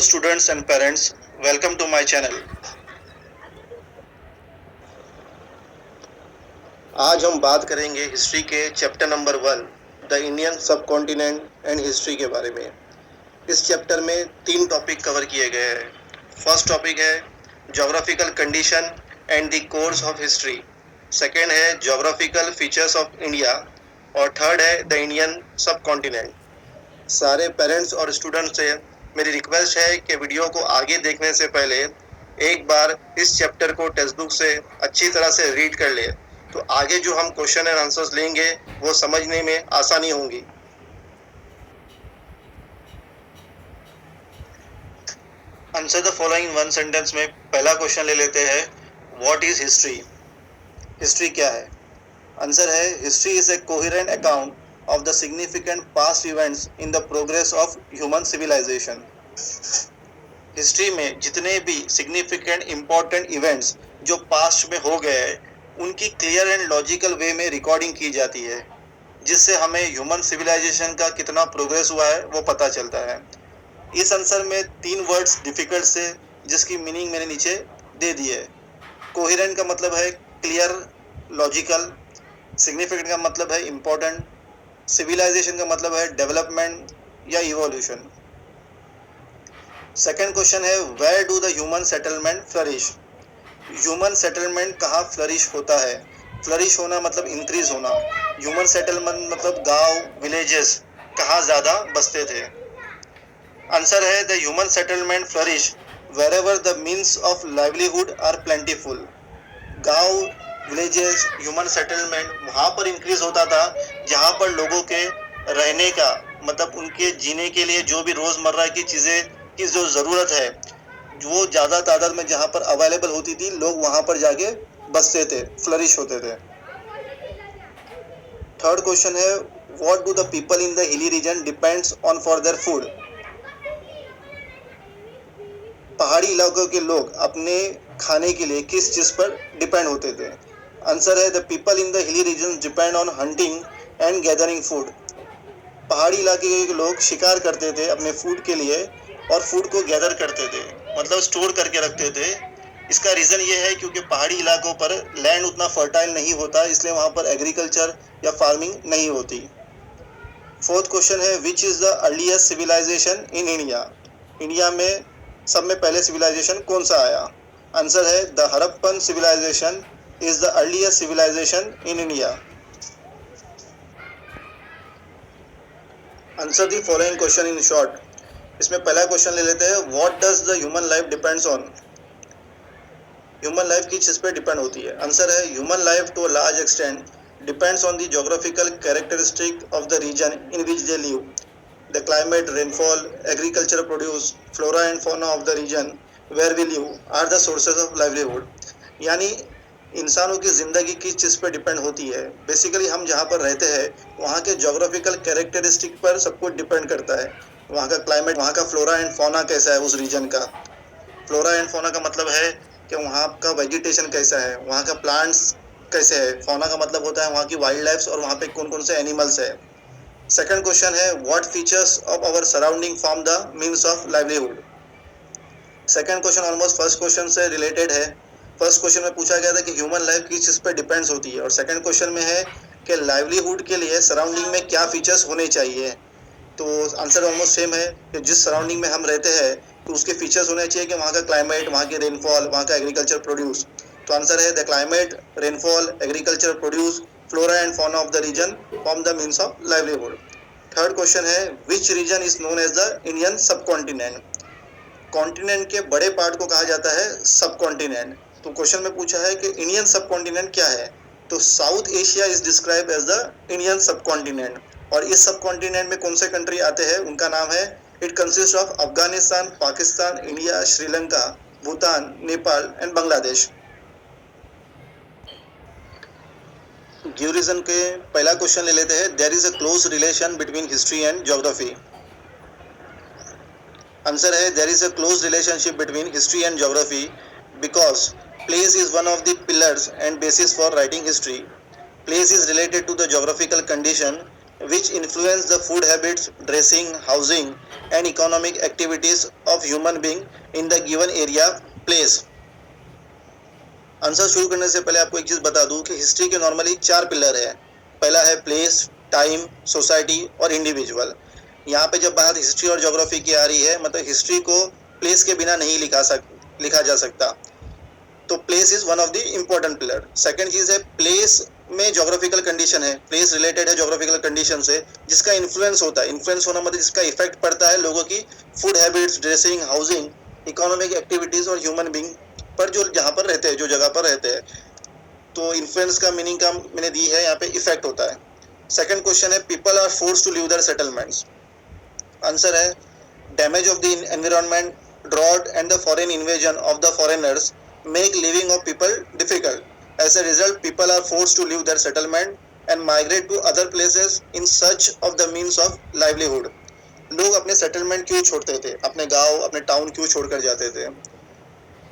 students and parents, welcome to my channel. आज हम बात करेंगे हिस्ट्री के चैप्टर नंबर 1 द इंडियन सब कॉन्टिनेंट एंड हिस्ट्री के बारे में। इस चैप्टर में 3 टॉपिक कवर किए गए हैं। फर्स्ट टॉपिक है geographical condition and the course of history, second है ज्योग्राफिकल फीचर्स ऑफ इंडिया और थर्ड है द इंडियन सब कॉन्टिनेंट। सारे पेरेंट्स और स्टूडेंट्स से मेरी रिक्वेस्ट है कि वीडियो को आगे देखने से पहले एक बार इस चैप्टर को टेक्स्ट बुक से अच्छी तरह से रीड कर ले, तो आगे जो हम क्वेश्चन एंड आंसर्स लेंगे वो समझने में आसानी होगी। Answer the following one sentence में पहला क्वेश्चन ले लेते हैं, व्हाट इज हिस्ट्री? हिस्ट्री क्या है? आंसर है history is a coherent account of the significant past events in the progress of human civilization. History में जितने भी significant important events जो पास्ट में हो गए उनकी क्लियर एंड लॉजिकल वे में रिकॉर्डिंग की जाती है, जिससे हमें ह्यूमन सिविलाइजेशन का कितना प्रोग्रेस हुआ है वो पता चलता है। इस आंसर में 3 वर्ड्स डिफिकल्ट से जिसकी मीनिंग मैंने नीचे दे दी है। कोहेरेंट का मतलब है क्लियर, लॉजिकल, सिग्निफिकेंट का मतलब है इम्पोर्टेंट, सिविलाइजेशन का मतलब है डेवलपमेंट या इवोल्यूशन। सेकंड क्वेश्चन है where do the human settlement flourish? Human settlement कहाँ फ्लरिश होता है? फ्लरिश होना मतलब इंक्रीज होना। ह्यूमन सेटलमेंट मतलब गांव, विलेजेस कहाँ ज़्यादा बसते थे। आंसर है the human settlement flourish wherever the means of livelihood are plentiful. गांव, विलेजेस, ह्यूमन सेटलमेंट वहाँ पर इंक्रीज होता था जहाँ पर लोगों के रहने का मतलब उनके जीने के लिए जो भी रोज़मर्रा की चीज़ें की जो ज़रूरत है वो ज़्यादा तादाद में जहाँ पर अवेलेबल होती थी, लोग वहाँ पर जाके बसते थे, फ्लरिश होते थे। थर्ड क्वेश्चन है what do the people in the hilly reason depends on for their food? पहाड़ी इलाकों के लोग अपने खाने के लिए किस चीज़ पर डिपेंड होते थे? आंसर है the people in the hilly reason depend on hunting and gathering food. पहाड़ी इलाके के लोग शिकार करते थे अपने फूड के लिए और फूड को गैदर करते थे, मतलब स्टोर करके रखते थे। इसका रीज़न ये है क्योंकि पहाड़ी इलाकों पर लैंड उतना फर्टाइल नहीं होता, इसलिए वहाँ पर एग्रीकल्चर या फार्मिंग नहीं होती। फोर्थ क्वेश्चन है which is the earliest civilization in India? India में सब में पहले सिविलाइजेशन कौन सा आया? आंसर है the Harappan civilization is the earliest civilization in India. Answer the following question in short. इसमें पहला क्वेश्चन ले लेते हैं What does the human life depends on? Human life किस चीज़ पे डिपेंड होती है? आंसर है human life to a large extent depends on the geographical characteristic of the region in which they live. The climate, rainfall, agriculture produce, flora and fauna of the region where we live are the sources of livelihood. यानी इंसानों की ज़िंदगी किस चीज़ पर depend होती है? Basically हम जहाँ पर रहते हैं वहाँ के जोग्राफिकल कैरेक्टरिस्टिक पर सब कुछ डिपेंड करता है। वहाँ का क्लाइमेट, वहाँ का फ्लोरा एंड फौना कैसा है उस रीजन का। फ्लोरा एंड फौना का मतलब है कि वहाँ का वेजिटेशन कैसा है, वहाँ का प्लांट्स कैसे है। फौना का मतलब होता है वहाँ की वाइल्ड लाइफ्स और वहाँ पे कौन कौन से एनिमल्स है। सेकेंड क्वेश्चन है what features of our surrounding form the means of livelihood? Second question almost first question से रिलेटेड है। फर्स्ट क्वेश्चन में पूछा गया था कि ह्यूमन लाइफ किस चीज़ पर डिपेंड्स होती है, और सेकंड क्वेश्चन में है कि लाइवलीहुड के लिए सराउंडिंग में क्या फीचर्स होने चाहिए। तो आंसर ऑलमोस्ट सेम है कि जिस सराउंडिंग में हम रहते हैं तो उसके फीचर्स होने चाहिए कि वहाँ का क्लाइमेट, वहाँ की रेनफॉल, वहाँ का एग्रीकल्चर प्रोड्यूस। तो आंसर है the climate, rainfall, agriculture produce, flora and fauna of the region form the means of livelihood. Third question है which region is known as the Indian subcontinent? Continent के बड़े part को कहा जाता है सब कॉन्टिनेंट। तो क्वेश्चन में पूछा है कि इंडियन सब कॉन्टिनेंट क्या है, तो South Asia is describe as the Indian subcontinent. और इस सब कॉन्टिनेंट में कौन से कंट्री आते हैं उनका नाम है, it consist of Afghanistan, Pakistan, India, Sri Lanka, Bhutan, Nepal and Bangladesh. Give reason के पहला क्वेश्चन ले लेते हैं there is a close relation between history and geography. Answer है there is a close relationship between history and geography because place is one of the pillars and basis for writing history. Place is related to the geographical condition which influence the food habits, dressing, housing and economic activities of human being in the given area place. Answer शुरू करने से पहले आपको एक चीज बता दूं कि हिस्ट्री के नॉर्मली 4 पिलर है। पहला है प्लेस, टाइम, सोसाइटी और इंडिविजुअल। यहाँ पे जब बात हिस्ट्री और ज्योग्राफी की आ रही है, मतलब हिस्ट्री को प्लेस के बिना नहीं लिखा जा सकता, तो place is one of the important pillar. Second चीज है प्लेस में ज्योग्राफिकल कंडीशन है, प्लेस रिलेटेड है ज्योग्राफिकल कंडीशन से, जिसका इन्फ्लुएंस होता है। इन्फ्लुएंस होना मतलब जिसका इफेक्ट पड़ता है लोगों की food habits, dressing, housing, economic activities और ह्यूमन बीइंग पर, जो जहाँ पर रहते हैं, जो जगह पर रहते हैं। तो इन्फ्लुएंस का मीनिंग का मैंने दी है, यहाँ पे इफेक्ट होता है। सेकंड क्वेश्चन है people are force to leave their settlements. Answer है damage of the environment, drought and the foreign invasion of the foreigners make living of people difficult. As a result, people are forced to leave their settlement and migrate to other places in search of the means of livelihood. लोग अपने settlement क्यों छोड़ते थे, अपने गांव, अपने town क्यों छोड़कर जाते थे?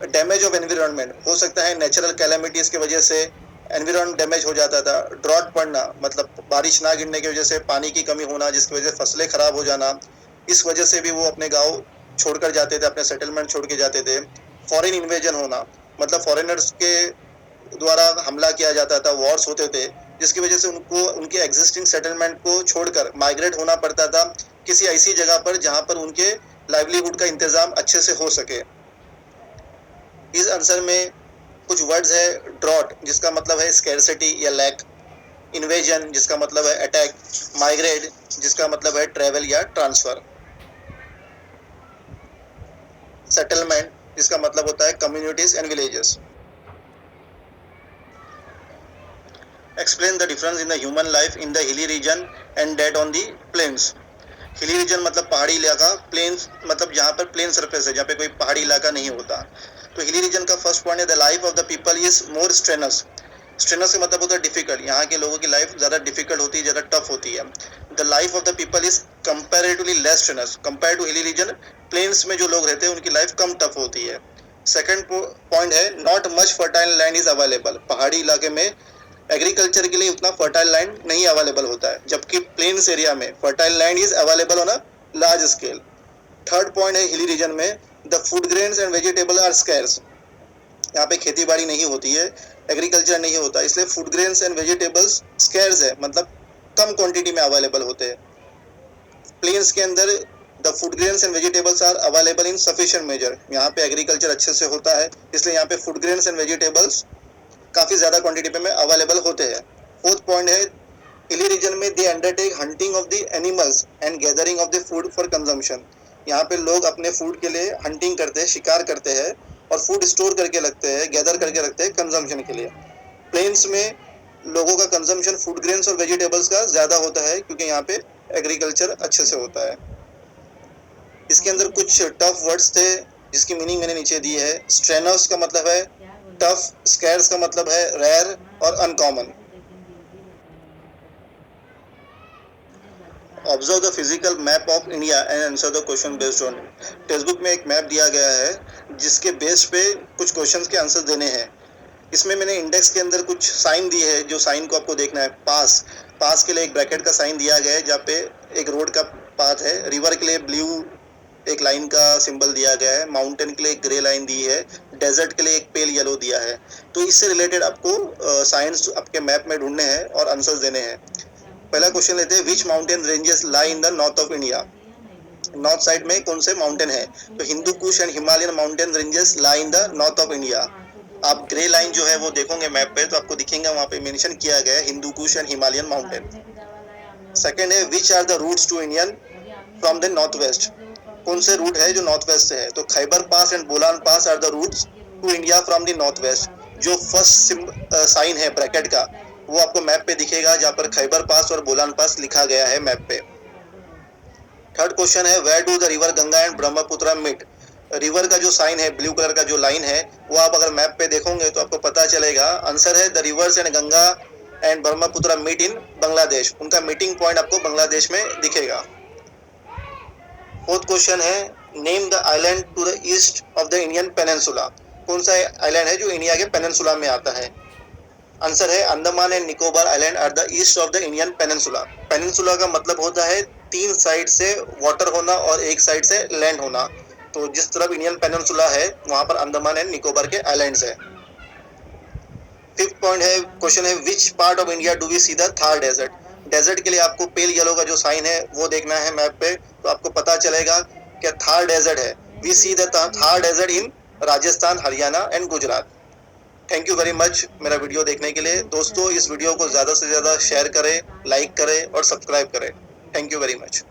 डैमेज ऑफ एनवायरनमेंट हो सकता है नेचुरल कैलेमिटीज की वजह से एनवायरनमेंट डैमेज हो जाता था। ड्रॉट पड़ना मतलब बारिश ना गिरने की वजह से पानी की कमी होना, जिसकी वजह से फसलें खराब हो जाना, इस वजह से भी वो अपने गाँव छोड़कर जाते थे, अपने सेटलमेंट छोड़ के जाते थे। फॉरेन इन्वेजन होना मतलब फॉरेनर्स के द्वारा हमला किया जाता था, वॉर्स होते थे, जिसकी वजह से उनको उनके एग्जिस्टिंग सेटलमेंट को छोड़कर माइग्रेट होना पड़ता था किसी ऐसी जगह पर जहां पर उनके लाइवलीहुड का इंतजाम अच्छे से हो सके। इस आंसर में कुछ वर्ड्स है ड्रॉट जिसका मतलब है स्कैरसिटी या लैक, इन्वेजन जिसका मतलब है अटैक, माइग्रेट जिसका मतलब है ट्रेवल या ट्रांसफर, सेटलमेंट जिसका मतलब होता है communities and villages. Explain the difference in the human life in the hilly region and that on the plains. Hilly region मतलब पहाड़ी इलाका, प्लेन्स मतलब जहाँ पर प्लेन सरफेस है, जहाँ पे कोई पहाड़ी इलाका नहीं होता। तो हिली रीजन का फर्स्ट पॉइंट है the life of the people is more strenuous. Strenuous का मतलब होता है डिफिकल्ट, यहाँ के लोगों की लाइफ ज़्यादा डिफिकल्ट होती है, ज़्यादा टफ होती है। The life of the people is comparatively less strenuous, compare to hilly region planes में जो लोग रहते हैं उनकी लाइफ कम टफ होती है। सेकंड पॉइंट है not much fertile land is available. पहाड़ी इलाके में एग्रीकल्चर के लिए उतना फर्टाइल लैंड नहीं अवेलेबल होता है, जबकि प्लेन्स एरिया में fertile land is available on a large scale. Third point है हिली रीजन में the food grains and vegetable are scarce. यहाँ पे खेती बाड़ी नहीं होती है, एग्रीकल्चर नहीं होता, इसलिए food grains and vegetables scarce है, मतलब कम क्वांटिटी में अवेलेबल होते हैं। प्लेन्स के अंदर the food grains and vegetables are available in sufficient measure. यहाँ पे एग्रीकल्चर अच्छे से होता है, इसलिए यहाँ पे फूड ग्रेन्स एंड वेजिटेबल्स काफ़ी ज़्यादा क्वांटिटी में अवेलेबल होते हैं। फोर्थ पॉइंट है हिली रीजन में they undertake hunting of the animals and gathering of the food for consumption. यहाँ पे लोग अपने फूड के लिए हंटिंग करते हैं, शिकार करते हैं और फूड स्टोर करके रखते हैं, गैदर करके रखते हैं कंजम्पशन के लिए। प्लेन्स में लोगों का कंजम्पशन फूड ग्रेन्स और वेजिटेबल्स का ज़्यादा होता है क्योंकि यहाँ पे एग्रीकल्चर अच्छे से होता है। इसके अंदर कुछ टफ वर्ड्स थे जिसकी मीनिंग मैंने नीचे दी है। स्ट्रेनस का मतलब है टफ, स्कैर्स का मतलब है रेयर और uncommon. Observe the physical map of India and answer the question based on. Text book में एक मैप दिया गया है जिसके बेस पे कुछ क्वेश्चंस के आंसर देने हैं। इसमें मैंने इंडेक्स के अंदर कुछ साइन दी है, जो साइन को आपको देखना है। पास, पास के लिए एक ब्रैकेट का साइन दिया गया है जहाँ पे एक रोड का पाथ है। रिवर के लिए ब्लू एक लाइन का सिंबल दिया गया है, माउंटेन के लिए एक ग्रे लाइन दी है, डेजर्ट के लिए एक पेल येलो दिया है। तो इससे रिलेटेड आपको साइंस आपके मैप में ढूंढने हैं और आंसर्स देने हैं। पहला क्वेश्चन लेते हैं, which mountain ranges lie in the north of India. North side में कौन से माउंटेन है? तो Hindu Kush and Himalayan mountain ranges lie in the north of India. आप ग्रे लाइन जो है वो देखोगे मैप पे तो आपको दिखेंगे, वहाँ पे मेंशन किया गया है Hindu Kush and Himalayan mountain. Second है, which are the routes to Indian from the north west. कौन से रूट है जो नॉर्थ वेस्ट से है? तो Khyber pass and Bolan pass are the routes to India from the north west. जो फर्स्ट साइन है ब्रैकेट का वो आपको मैप पे दिखेगा, जहाँ पर खैबर पास और बोलान पास लिखा गया है मैप पे। थर्ड क्वेश्चन है, where do the river Ganga and Brahmaputra meet. River का जो साइन है, ब्लू कलर का जो लाइन है, वो आप अगर मैप पे देखोगे तो आपको पता चलेगा। आंसर है the rivers and Ganga and Brahmaputra meet in Bangladesh. उनका मीटिंग पॉइंट आपको बांग्लादेश में दिखेगा। फोर्थ क्वेश्चन है, name the island to the east of the Indian peninsula. कौन सा आइलैंड है जो इंडिया के पेनिनसुला में आता है? आंसर है Andaman and Nicobar island are the east of the Indian peninsula. Peninsula का मतलब होता है 3 साइड से वाटर होना और एक साइड से लैंड होना। तो जिस तरफ इंडियन पेनिनसुला है वहाँ पर अंडमान एंड निकोबार के आइलैंड्स है। 5th पॉइंट है, क्वेश्चन है which part of India do we see the Thar desert. Desert के लिए आपको पेल येलो का जो साइन है वो देखना है मैप पे, तो आपको पता चलेगा कि थार डेजर्ट है। We see the Thar desert in Rajasthan, Haryana and Gujarat. Thank you very much मेरा वीडियो देखने के लिए। दोस्तों इस वीडियो को ज़्यादा से ज़्यादा शेयर करें, लाइक करें और सब्सक्राइब करें। Thank you very much.